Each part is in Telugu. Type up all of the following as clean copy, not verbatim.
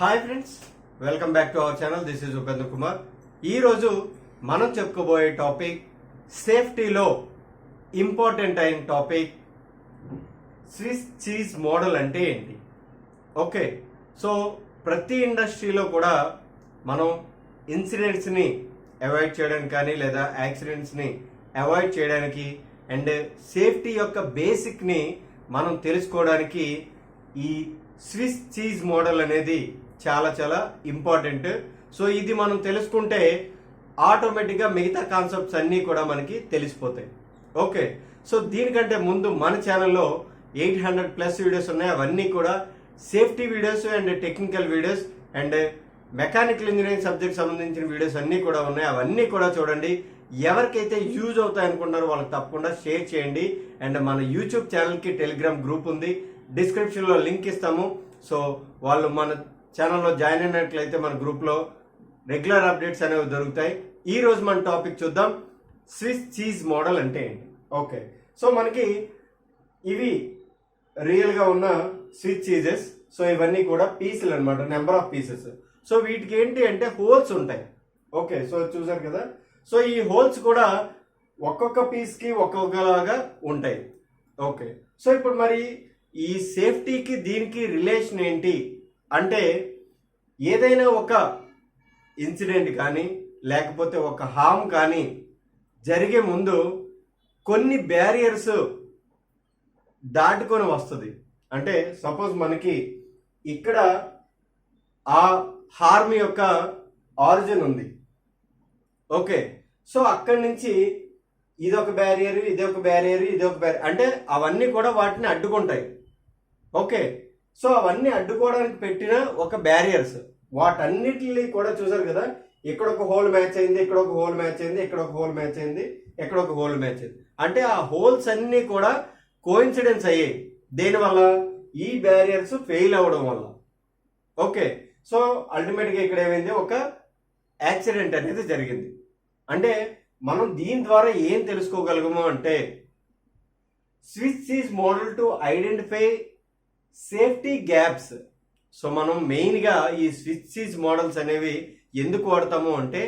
Hi friends, welcome back to our channel. This is Upendra Kumar. ఈరోజు మనం చెప్పుకోబోయే టాపిక్ సేఫ్టీలో ఇంపార్టెంట్ అయిన టాపిక్ స్విస్ చీజ్ మోడల్ అంటే ఏంటి. ఓకే, సో ప్రతి ఇండస్ట్రీలో కూడా మనం ఇన్సిడెంట్స్ని అవాయిడ్ చేయడానికి కానీ లేదా యాక్సిడెంట్స్ని అవాయిడ్ చేయడానికి అండ్ సేఫ్టీ యొక్క బేసిక్ని మనం తెలుసుకోవడానికి ఈ స్విస్ చీజ్ మోడల్ అనేది చాలా చాలా ఇంపార్టెంట్. సో ఇది మనం తెలుసుకుంటే ఆటోమేటిక్గా మిగతా కాన్సెప్ట్స్ అన్నీ కూడా మనకి తెలిసిపోతాయి. ఓకే, సో దీనికంటే ముందు మన ఛానల్లో 800+ వీడియోస్ ఉన్నాయి. అవన్నీ కూడా safety videos and technical videos and mechanical engineering subject సంబంధించిన వీడియోస్ అన్నీ కూడా ఉన్నాయి. అవన్నీ కూడా చూడండి. ఎవరికైతే యూజ్ అవుతాయి అనుకుంటారో వాళ్ళకి తప్పకుండా షేర్ చేయండి. అండ్ మన యూట్యూబ్ ఛానల్కి టెలిగ్రామ్ గ్రూప్ ఉంది, డిస్క్రిప్షన్లో లింక్ ఇస్తాము. సో వాళ్ళు మన ఛానల్లో జాయిన్ అయినట్లయితే మన గ్రూప్లో రెగ్యులర్ అప్డేట్స్ అనేవి దొరుకుతాయి. ఈ రోజు మన టాపిక్ చూద్దాం, స్విస్ చీజ్ మోడల్ అంటే ఏంటి. ఓకే, సో మనకి ఇవి రియల్గా ఉన్న స్విస్ చీజెస్. సో ఇవన్నీ కూడా పీసులు అనమాట, నెంబర్ ఆఫ్ పీసెస్. సో వీటికి ఏంటి అంటే హోల్స్ ఉంటాయి. ఓకే, సో చూసారు కదా. సో ఈ హోల్స్ కూడా ఒక్కొక్క పీస్కి ఒక్కొక్కలాగా ఉంటాయి. ఓకే, సో ఇప్పుడు మరి ఈ సేఫ్టీకి దీనికి రిలేషన్ ఏంటి అంటే, ఏదైనా ఒక ఇన్సిడెంట్ కానీ లేకపోతే ఒక హామ్ కానీ జరిగే ముందు కొన్ని బ్యారియర్స్ దాటుకొని వస్తుంది. అంటే సపోజ్ మనకి ఇక్కడ ఆ హార్మ్ యొక్క ఆరిజిన్ ఉంది. ఓకే, సో అక్కడి నుంచి ఇదొక బ్యారియర్, ఇదొక బ్యారియర్, ఇదొక బ్యారియర్, అంటే అవన్నీ కూడా వాటిని అడ్డుకుంటాయి. ఓకే, సో అవన్నీ అడ్డుకోవడానికి పెట్టిన ఒక బ్యారియర్స్, వాటన్నిటిని కూడా చూసారు కదా. ఇక్కడ ఒక హోల్ మ్యాచ్ అయింది, ఇక్కడ ఒక హోల్ మ్యాచ్ అయింది, ఇక్కడ ఒక హోల్ మ్యాచ్ అయింది, ఇక్కడ ఒక హోల్ మ్యాచ్ అయింది. అంటే ఆ హోల్స్ అన్నీ కూడా కోఇన్సిడెన్స్ అయ్యాయి. దేనివల్ల? ఈ బ్యారియర్స్ ఫెయిల్ అవ్వడం వల్ల. ఓకే, సో అల్టిమేట్గా ఇక్కడ ఏమైంది, ఒక యాక్సిడెంట్ అనేది జరిగింది. అంటే మనం దీని ద్వారా ఏం తెలుసుకోగలగము అంటే, Swiss cheese model to identify safety gaps. So మనం మెయిన్గా ఈ స్విస్ చీజ్ మోడల్స్ అనేవి ఎందుకు వాడతాము అంటే,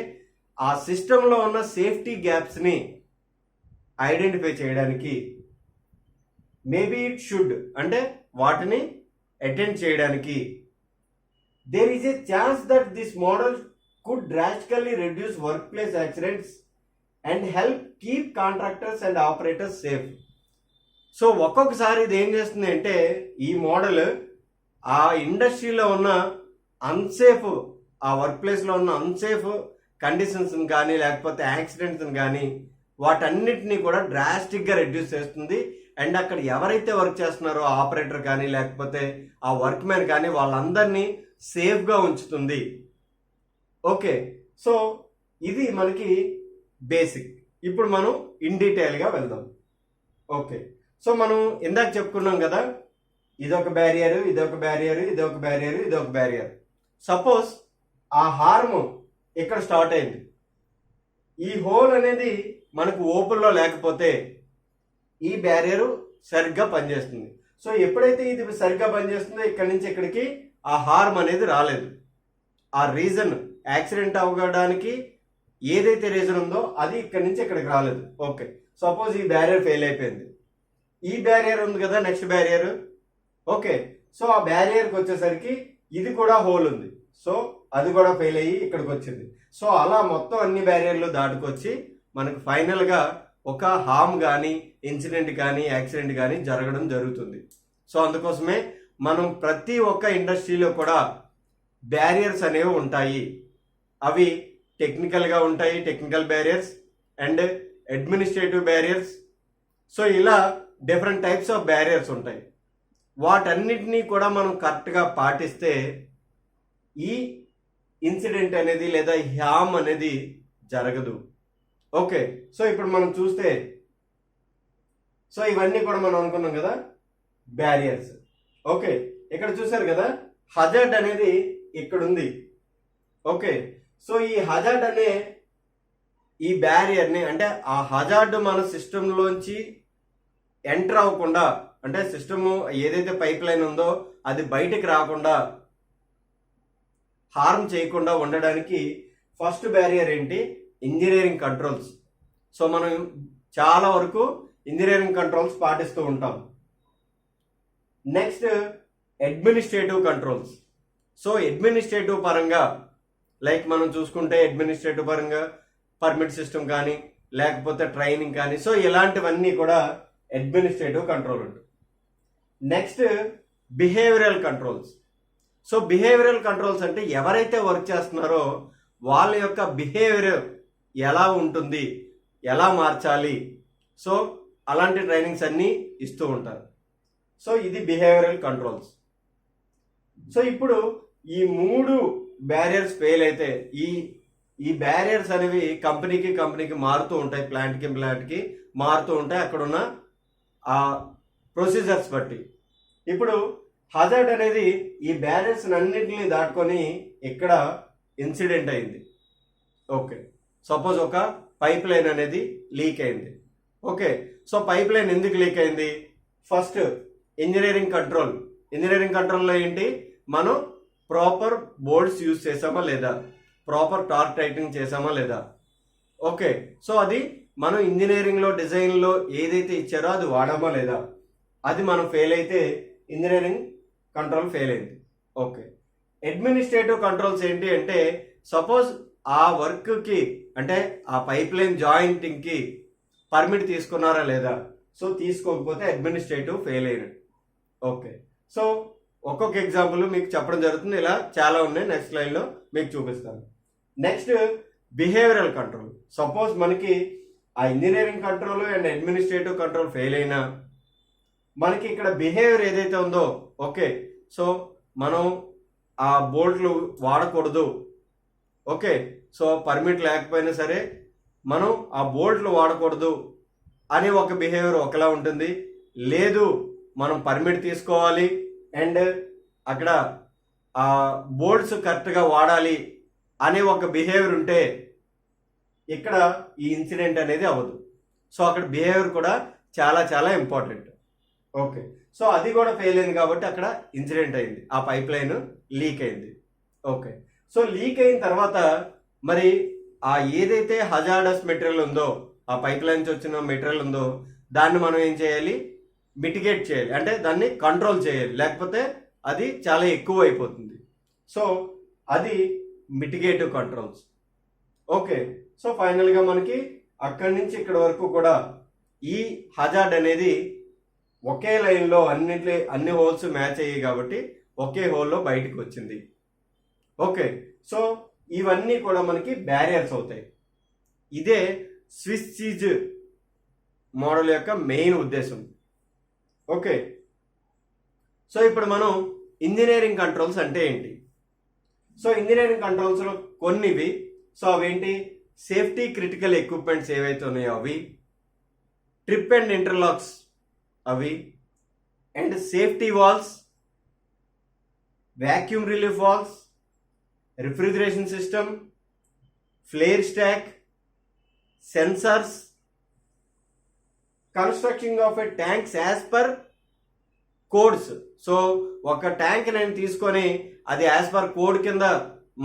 ఆ సిస్టంలో ఉన్న సేఫ్టీ గ్యాప్స్ని ఐడెంటిఫై చేయడానికి, మేబీ ఇట్ షుడ్ అంటే వాటిని అటెండ్ చేయడానికి. There is a chance that this model could drastically reduce workplace accidents and help keep contractors and operators safe. So ఒక్కొక్కసారి ఇది ఏం చేస్తుంది అంటే, ఈ మోడల్ ఆ ఇండస్ట్రీలో ఉన్న అన్సేఫ్, ఆ వర్క్ ప్లేస్లో ఉన్న అన్సేఫ్ కండిషన్స్ని కానీ లేకపోతే యాక్సిడెంట్స్ని కానీ వాటన్నిటినీ కూడా డ్రాస్టిక్గా రెడ్యూస్ చేస్తుంది. అండ్ అక్కడ ఎవరైతే వర్క్ చేస్తున్నారో ఆపరేటర్ కానీ లేకపోతే ఆ వర్క్ మ్యాన్ కానీ వాళ్ళందరినీ సేఫ్గా ఉంచుతుంది. ఓకే, సో ఇది మనకి బేసిక్. ఇప్పుడు మనం ఇన్ డీటెయిల్గా వెళ్దాం. ఓకే, సో మనం ఇందాక చెప్పుకున్నాం కదా, ఇదొక బ్యారియర్, ఇదొక బ్యారియర్, ఇదొక బ్యారియర్, ఇదొక బ్యారియర్. సపోజ్ ఆ హార్మ్ ఇక్కడ స్టార్ట్ అయింది. ఈ హోల్ అనేది మనకు ఓపెన్లో లేకపోతే ఈ బ్యారియర్ సరిగ్గా పనిచేస్తుంది. సో ఎప్పుడైతే ఇది సరిగ్గా పనిచేస్తుందో ఇక్కడి నుంచి ఇక్కడికి ఆ హార్మ్ అనేది రాలేదు. ఆ రీజన్, యాక్సిడెంట్ అవ్వడానికి ఏదైతే రీజన్ ఉందో అది ఇక్కడి నుంచి ఇక్కడికి రాలేదు. ఓకే, సపోజ్ ఈ బ్యారియర్ ఫెయిల్ అయిపోయింది. ఈ బ్యారియర్ ఉంది కదా, నెక్స్ట్ బ్యారియర్. ఓకే, సో ఆ బ్యారియర్కి వచ్చేసరికి ఇది కూడా హోల్ ఉంది. సో అది కూడా ఫెయిల్ అయ్యి ఇక్కడికి వచ్చింది. సో అలా మొత్తం అన్ని బ్యారియర్లు దాటుకొచ్చి మనకు ఫైనల్గా ఒక హామ్ కానీ ఇన్సిడెంట్ కానీ యాక్సిడెంట్ కానీ జరగడం జరుగుతుంది. సో అందుకోసమే మనం ప్రతి ఒక్క ఇండస్ట్రీలో కూడా బ్యారియర్స్ అనేవి ఉంటాయి. అవి టెక్నికల్గా ఉంటాయి, technical barriers and administrative barriers. So ఇలా డిఫరెంట్ టైప్స్ ఆఫ్ బ్యారియర్స్ ఉంటాయి. వాటన్నిటినీ కూడా మనం కరెక్ట్గా పాటిస్తే ఈ ఇన్సిడెంట్ అనేది లేదా హామ్ అనేది జరగదు. ఓకే, సో ఇప్పుడు మనం చూస్తే, సో ఇవన్నీ కూడా మనం అనుకున్నాం కదా బ్యారియర్స్. ఓకే, ఇక్కడ చూసారు కదా, హజార్డ్ అనేది ఇక్కడ ఉంది. ఓకే, సో ఈ హజార్డ్ అనే ఈ బ్యారియర్ని, అంటే ఆ హజార్డ్ మన సిస్టంలోంచి ఎంటర్ అవ్వకుండా, అంటే సిస్టమ్ ఏదైతే పైప్ లైన్ ఉందో అది బయటికి రాకుండా హార్మ్ చేయకుండా ఉండడానికి ఫస్ట్ బ్యారియర్ ఏంటి? Engineering controls. సో మనం చాలా వరకు ఇంజనీరింగ్ కంట్రోల్స్ పాటిస్తూ ఉంటాం. Next administrative controls. So administrative పరంగా లైక్ మనం చూసుకుంటే అడ్మినిస్ట్రేటివ్ పరంగా పర్మిట్ సిస్టమ్ కానీ లేకపోతే ట్రైనింగ్ కానీ, సో ఇలాంటివన్నీ కూడా అడ్మినిస్ట్రేటివ్ కంట్రోల్ ఉంటుంది. Next behavioural controls. So behavioural controls అంటే ఎవరైతే వర్క్ చేస్తున్నారో వాళ్ళ యొక్క బిహేవియర్ ఎలా ఉంటుంది, ఎలా మార్చాలి, సో అలాంటి ట్రైనింగ్స్ అన్నీ ఇస్తూ ఉంటారు. సో ఇది బిహేవియరల్ కంట్రోల్స్. సో ఇప్పుడు ఈ 3 బ్యారియర్స్ ఫెయిల్ అయితే ఈ బ్యారియర్స్ అనేవి కంపెనీకి మారుతూ ఉంటాయి, ప్లాంట్కి మారుతూ ఉంటాయి అక్కడున్న ఆ ప్రొసీజర్స్ బట్టి. ఇప్పుడు హజార్డ్ అనేది ఈ బ్యారియర్స్ అన్నింటినీ దాటుకొని ఇక్కడ ఇన్సిడెంట్ అయింది. ఓకే, సపోజ్ ఒక పైప్ లైన్ అనేది లీక్ అయింది. ఓకే, సో పైప్ లైన్ ఎందుకు లీక్ అయింది? ఫస్ట్ ఇంజనీరింగ్ కంట్రోల్లో ఏంటి, మనం ప్రాపర్ బోర్డ్స్ యూజ్ చేసామా లేదా, ప్రాపర్ టార్క్ టైటింగ్ చేసామా లేదా. ఓకే, సో అది మనం ఇంజనీరింగ్లో డిజైన్లో ఏదైతే ఇచ్చారో అది వాడామా లేదా, అది మనం ఫెయిల్ అయితే ఇంజనీరింగ్ కంట్రోల్ ఫెయిల్ అయింది. ఓకే, అడ్మినిస్ట్రేటివ్ కంట్రోల్స్ ఏంటి అంటే సపోజ్ ఆ వర్క్కి అంటే ఆ పైప్ లైన్ జాయింటింగ్కి పర్మిట్ తీసుకున్నారా లేదా, సో తీసుకోకపోతే అడ్మినిస్ట్రేటివ్ ఫెయిల్ అయినట్టు. ఓకే, సో ఒక్కొక్క ఎగ్జాంపుల్ మీకు చెప్పడం జరుగుతుంది, ఇలా చాలా ఉన్నాయి, నెక్స్ట్ స్లైడ్లో మీకు చూపిస్తాను. Next behavioural control. సపోజ్ మనకి ఆ engineering control and administrative control fail అయినా మనకి ఇక్కడ బిహేవియర్ ఏదైతే ఉందో, ఓకే, సో మనం ఆ బోల్ట్లు వాడకూడదు. ఓకే, సో పర్మిట్ లేకపోయినా సరే మనం ఆ బోల్ట్లు వాడకూడదు అనే ఒక బిహేవియర్ ఒకలా ఉంటుంది. లేదు మనం పర్మిట్ తీసుకోవాలి అండ్ అక్కడ ఆ బోర్డ్స్ కరెక్ట్గా వాడాలి అనే ఒక బిహేవియర్ ఉంటే ఇక్కడ ఈ ఇన్సిడెంట్ అనేది అవ్వదు. సో అక్కడ బిహేవియర్ కూడా చాలా చాలా ఇంపార్టెంట్. ఓకే, సో అది కూడా ఫెయిల్ అయింది కాబట్టి అక్కడ ఇన్సిడెంట్ అయింది, ఆ పైప్ లైన్ లీక్ అయింది. ఓకే, సో లీక్ అయిన తర్వాత మరి ఆ ఏదైతే హజార్డస్ మెటీరియల్ ఉందో, ఆ పైప్ లైన్ నుంచి వచ్చిన మెటీరియల్ ఉందో దాన్ని మనం ఏం చేయాలి, మిటిగేట్ చేయాలి, అంటే దాన్ని కంట్రోల్ చేయాలి, లేకపోతే అది చాలా ఎక్కువ అయిపోతుంది. సో అది మిటిగేటివ్ కంట్రోల్స్. ఓకే, సో ఫైనల్గా మనకి అక్కడి నుంచి ఇక్కడ వరకు కూడా ఈ హజార్డ్ అనేది ఒకే లైన్లో అన్ని హోల్స్ మ్యాచ్ అయ్యాయి కాబట్టి ఒకే హోల్లో బయటకు వచ్చింది. ఓకే, సో ఇవన్నీ కూడా మనకి బ్యారియర్స్ అవుతాయి. ఇదే స్విస్ చీజ్ మోడల్ యొక్క మెయిన్ ఉద్దేశం. ఓకే, సో ఇప్పుడు మనం ఇంజనీరింగ్ కంట్రోల్స్ అంటే ఏంటి? సో ఇంజనీరింగ్ కంట్రోల్స్లో కొన్నివి, సో అవేంటి, సేఫ్టీ క్రిటికల్ ఎక్విప్మెంట్స్ ఏవైతే ఉన్నాయో అవి, ట్రిప్ అండ్ ఇంటర్లాక్స్ అవి, and safety valves, vacuum relief valves, refrigeration system, flare stack, sensors, construction of a tanks as per codes. So ఒక ట్యాంక్ నేను తీసుకొని అది యాజ్ పర్ కోడ్ కింద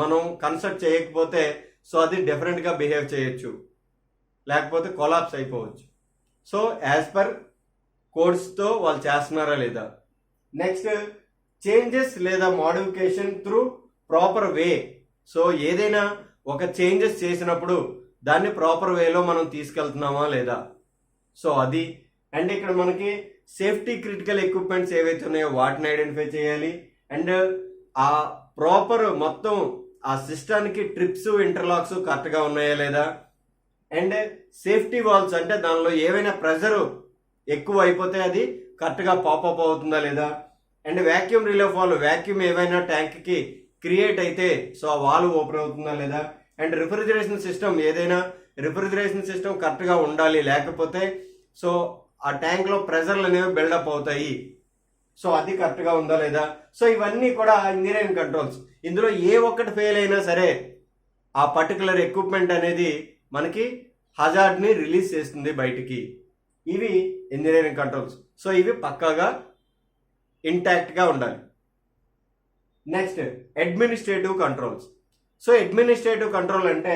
మనం కన్స్ట్రక్ట్ చేయకపోతే సో అది డిఫరెంట్గా బిహేవ్ చేయొచ్చు, లేకపోతే కొలాప్స్ అయిపోవచ్చు. సో యాజ్ పర్ కోడ్స్తో వాళ్ళు చేస్తున్నారా లేదా. నెక్స్ట్ చేంజెస్ లేదా modification through proper way. So ఏదైనా ఒక చేంజెస్ చేసినప్పుడు దాన్ని ప్రాపర్ వేలో మనం తీసుకెళ్తున్నామా లేదా, సో అది. అండ్ ఇక్కడ మనకి సేఫ్టీ క్రిటికల్ ఎక్విప్మెంట్స్ ఏవైతే ఉన్నాయో వాటిని ఐడెంటిఫై చేయాలి. అండ్ ఆ ప్రాపర్ మొత్తం ఆ సిస్టానికి ట్రిప్స్ ఇంటర్లాక్స్ కరెక్ట్గా ఉన్నాయా లేదా. అండ్ సేఫ్టీ వాల్స్ అంటే దానిలో ఏవైనా ప్రెజర్ ఎక్కువ అయిపోతే అది కరెక్ట్గా పాపప్ అవుతుందా లేదా. And vacuum relief valve, vacuum ఏవైనా ట్యాంక్కి క్రియేట్ అయితే సో ఆ వాల్వ్ ఓపెన్ అవుతుందా లేదా. అండ్ రిఫ్రిజిరేషన్ సిస్టమ్, ఏదైనా రిఫ్రిజిరేషన్ సిస్టమ్ కరెక్ట్గా ఉండాలి, లేకపోతే సో ఆ ట్యాంక్లో ప్రెజర్లు అనేవి బిల్డప్ అవుతాయి, సో అది కరెక్ట్గా ఉందా లేదా. సో ఇవన్నీ కూడా ఇంజనీరింగ్ కంట్రోల్స్. ఇందులో ఏ ఒక్కటి ఫెయిల్ అయినా సరే ఆ పర్టికులర్ ఎక్విప్మెంట్ అనేది మనకి హజార్డ్ని రిలీజ్ చేస్తుంది బయటికి. ఇవి ఇంజనీరింగ్ కంట్రోల్స్. సో ఇవి పక్కాగా ఇంటాక్ట్గా ఉండాలి. Next administrative controls. So administrative control అంటే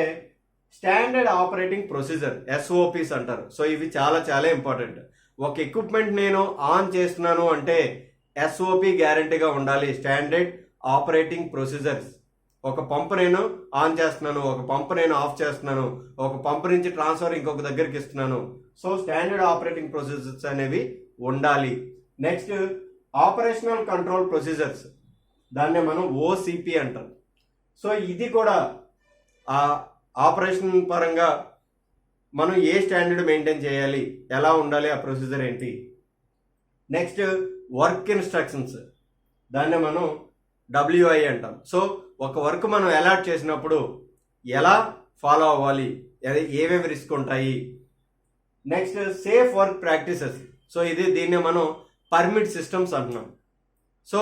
స్టాండర్డ్ ఆపరేటింగ్ ప్రొసీజర్, ఎస్ఓపిస్ అంటారు. సో ఇవి చాలా చాలా ఇంపార్టెంట్. ఒక ఎక్విప్మెంట్ నేను ఆన్ చేస్తున్నాను అంటే ఎస్ఓపి గ్యారంటీగా ఉండాలి, స్టాండర్డ్ ఆపరేటింగ్ ప్రొసీజర్స్. ఒక పంప్ నేను ఆన్ చేస్తున్నాను, ఒక పంప్ నేను ఆఫ్ చేస్తున్నాను, ఒక పంప్ నుంచి ట్రాన్స్ఫర్ ఇంకొక దగ్గరికి ఇస్తున్నాను. సో స్టాండర్డ్ ఆపరేటింగ్ ప్రొసీజర్స్ అనేవి ఉండాలి. నెక్స్ట్ ఆపరేషనల్ కంట్రోల్ ప్రొసీజర్స్, దాన్నే మనం ఓసిపి అంటాం. సో ఇది కూడా ఆ ఆపరేషన్ పరంగా మనం ఏ స్టాండర్డ్ మెయింటైన్ చేయాలి, ఎలా ఉండాలి, ఆ ప్రొసీజర్ ఏంటి. నెక్స్ట్ వర్క్ ఇన్స్ట్రక్షన్స్, దాన్ని మనం డబ్ల్యూఐ అంటాం. సో ఒక వర్క్ మనం అలాట్ చేసినప్పుడు ఎలా ఫాలో అవ్వాలి, ఏమేమి రిస్క్ ఉంటాయి. Next safe work practices. So దీన్ని మనం పర్మిట్ సిస్టమ్స్ అంటున్నాం. సో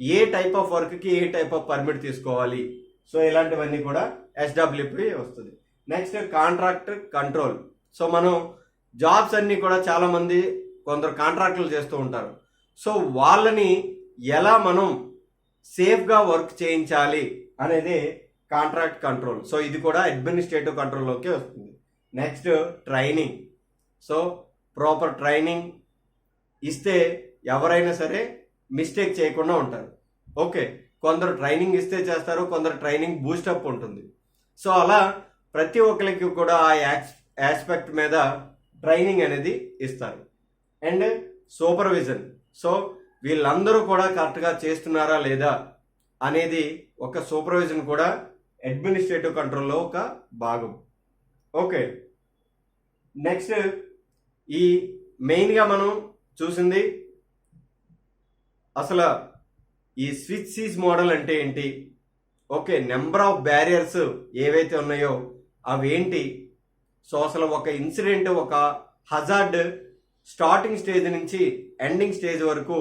ఏ టైప్ ఆఫ్ వర్క్కి ఏ టైప్ ఆఫ్ పర్మిట్ తీసుకోవాలి. సో ఇలాంటివన్నీ కూడా ఎస్డబ్ల్యూపి వస్తుంది. Next contract control. సో మనం జాబ్స్ అన్నీ కూడా చాలా మంది కొందరు కాంట్రాక్టులు చేస్తూ ఉంటారు. సో వాళ్ళని ఎలా మనం సేఫ్గా వర్క్ చేయించాలి అనేది కాంట్రాక్ట్ కంట్రోల్. సో ఇది కూడా అడ్మినిస్ట్రేటివ్ కంట్రోల్లోకి వస్తుంది. Next training. So proper training ఇస్తే ఎవరైనా సరే మిస్టేక్ చేయకుండా ఉంటారు. ఓకే, కొందరు ట్రైనింగ్ ఇస్తే చేస్తారు, కొందరు ట్రైనింగ్ బూస్టప్ ఉంటుంది. సో అలా ప్రతి ఒక్కరికి కూడా ఆ ఆస్పెక్ట్ మీద ట్రైనింగ్ అనేది ఇస్తారు. And supervision. సో వీళ్ళందరూ కూడా కరెక్ట్గా చేస్తున్నారా లేదా అనేది ఒక సూపర్విజన్ కూడా అడ్మినిస్ట్రేటివ్ కంట్రోల్లో ఒక భాగం. ఓకే, నెక్స్ట్ ఈ మెయిన్గా మనం చూసింది అసలు ఈ స్విచ్ సీజ్ మోడల్ అంటే ఏంటి, ఓకే, నెంబర్ ఆఫ్ బ్యారియర్స్ ఏవైతే ఉన్నాయో అవేంటి. సో అసలు ఒక ఇన్సిడెంట్, ఒక హజార్డ్ స్టార్టింగ్ స్టేజ్ నుంచి ఎండింగ్ స్టేజ్ వరకు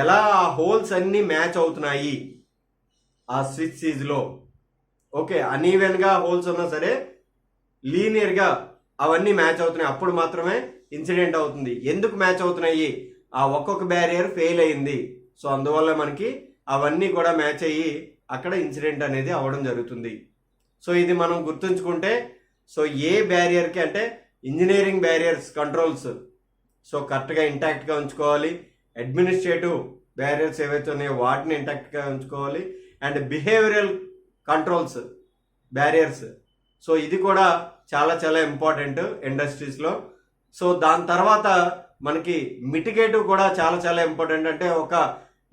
ఎలా ఆ హోల్స్ అన్నీ మ్యాచ్ అవుతున్నాయి ఆ స్విచ్ సీజ్లో. ఓకే, అనీవెన్గా హోల్స్ ఉన్నా సరే లీనియర్గా అవన్నీ మ్యాచ్ అవుతున్నాయి, అప్పుడు మాత్రమే ఇన్సిడెంట్ అవుతుంది. ఎందుకు మ్యాచ్ అవుతున్నాయి, ఆ ఒక్కొక్క బ్యారియర్ ఫెయిల్ అయింది. సో అందువల్ల మనకి అవన్నీ కూడా మ్యాచ్ అయ్యి అక్కడ ఇన్సిడెంట్ అనేది అవ్వడం జరుగుతుంది. సో ఇది మనం గుర్తుంచుకుంటే, సో ఏ బ్యారియర్కి అంటే ఇంజనీరింగ్ బ్యారియర్స్ కంట్రోల్స్ సో కరెక్ట్గా ఇంటాక్ట్గా ఉంచుకోవాలి. అడ్మినిస్ట్రేటివ్ బ్యారియర్స్ ఏవైతే ఉన్నాయో వాటిని ఇంటాక్ట్గా ఉంచుకోవాలి. And behavioural controls barriers, so ఇది కూడా చాలా చాలా ఇంపార్టెంట్ ఇండస్ట్రీస్లో. సో దాని తర్వాత మనకి మిటిగేటివ్ కూడా చాలా చాలా ఇంపార్టెంట్. అంటే ఒక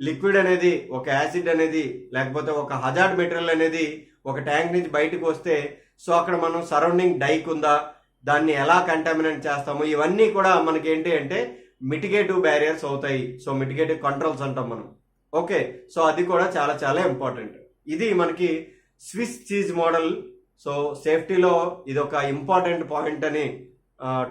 లిక్విడ్ అనేది, ఒక యాసిడ్ అనేది, లేకపోతే ఒక హజార్డ్ మెటీరియల్ అనేది ఒక ట్యాంక్ నుంచి బయటకు వస్తే సో అక్కడ మనం సరౌండింగ్ డైక్ ఉందా, దాన్ని ఎలా కంటామినేట్ చేస్తాము, ఇవన్నీ కూడా మనకి ఏంటి అంటే మిటిగేటివ్ బ్యారియర్స్ అవుతాయి. సో మిటిగేటివ్ కంట్రోల్స్ అంటాం మనం. ఓకే, సో అది కూడా చాలా చాలా ఇంపార్టెంట్. ఇది మనకి స్విచ్ సీజ్ మోడల్. సో సేఫ్టీలో ఇది ఒక ఇంపార్టెంట్ పాయింట్ అని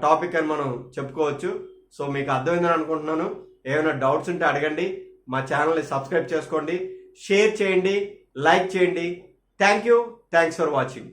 టాపిక్ అని మనం చెప్పుకోవచ్చు. సో మీకు అర్థమైందని అనుకుంటున్నాను. ఏమైనా డౌట్స్ ఉంటే అడగండి. మా ఛానల్ని సబ్స్క్రైబ్ చేసుకోండి, షేర్ చేయండి, లైక్ చేయండి. Thank you, thanks for watching.